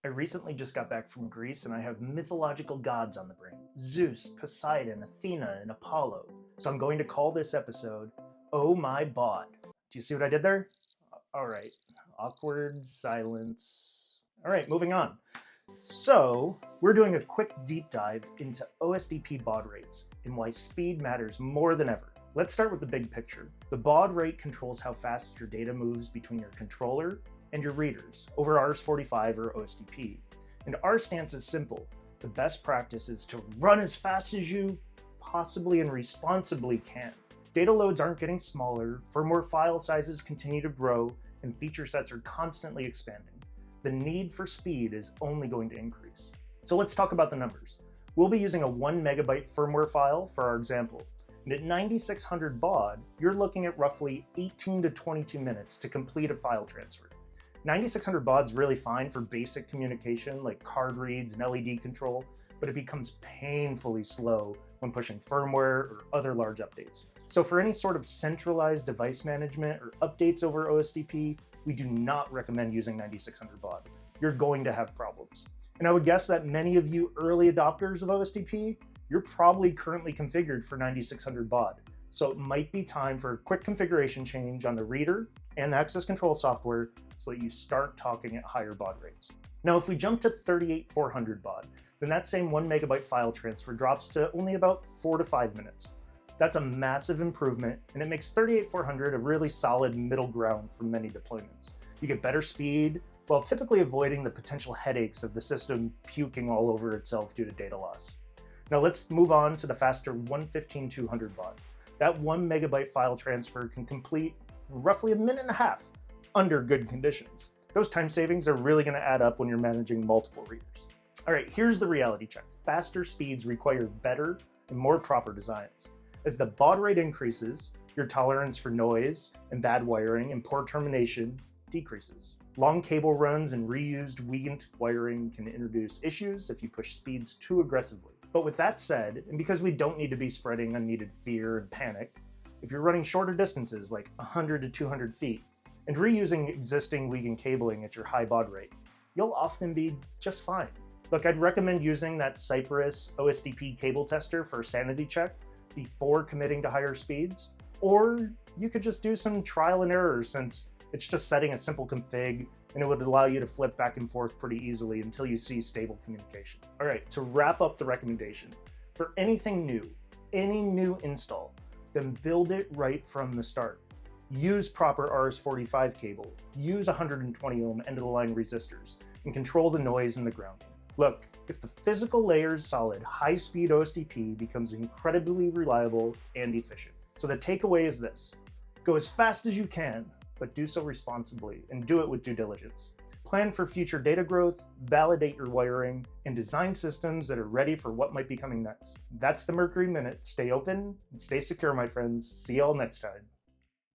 I recently just got back from Greece and I have mythological gods on the brain. Zeus, Poseidon, Athena, and Apollo. So I'm going to call this episode, Oh My Baud. Do you see what I did there? All right, awkward silence. All right, moving on. So we're doing a quick deep dive into OSDP baud rates and why speed matters more than ever. Let's start with the big picture. The baud rate controls how fast your data moves between your controller and your readers over RS-45 or OSDP. And our stance is simple. The best practice is to run as fast as you possibly and responsibly can. Data loads aren't getting smaller, firmware file sizes continue to grow, and feature sets are constantly expanding. The need for speed is only going to increase. So let's talk about the numbers. We'll be using a 1 megabyte firmware file for our example. And at 9600 baud, you're looking at roughly 18 to 22 minutes to complete a file transfer. 9600 baud's really fine for basic communication like card reads and LED control, but it becomes painfully slow when pushing firmware or other large updates. So for any sort of centralized device management or updates over OSDP, we do not recommend using 9600 baud. You're going to have problems. And I would guess that many of you early adopters of OSDP, you're probably currently configured for 9600 baud. So it might be time for a quick configuration change on the reader and the access control software so that you start talking at higher baud rates. Now, if we jump to 38400 baud, then that same 1 megabyte file transfer drops to only about 4 to 5 minutes. That's a massive improvement, and it makes 38400 a really solid middle ground for many deployments. You get better speed, while typically avoiding the potential headaches of the system puking all over itself due to data loss. Now let's move on to the faster 15200 baud. That 1 megabyte file transfer can complete roughly a minute and a half under good conditions. Those time savings are really going to add up when you're managing multiple readers. All right, here's the reality check. Faster speeds require better and more proper designs. As the baud rate increases, your tolerance for noise and bad wiring and poor termination decreases. Long cable runs and reused weakened wiring can introduce issues if you push speeds too aggressively. But with that said, and because we don't need to be spreading unneeded fear and panic, if you're running shorter distances like 100 to 200 feet and reusing existing weakened cabling at your high baud rate, you'll often be just fine. Look, I'd recommend using that Cypress OSDP cable tester for a sanity check before committing to higher speeds, or you could just do some trial and error since it's just setting a simple config and it would allow you to flip back and forth pretty easily until you see stable communication. All right, to wrap up the recommendation, for anything new, any new install, then build it right from the start. Use proper RS-45 cable, use 120 ohm end-of-the-line resistors, and control the noise and the grounding. Look, if the physical layer is solid, high-speed OSDP becomes incredibly reliable and efficient. So the takeaway is this: go as fast as you can, but do so responsibly and do it with due diligence. Plan for future data growth, validate your wiring, and design systems that are ready for what might be coming next. That's the Mercury Minute. Stay open and stay secure, my friends. See y'all next time.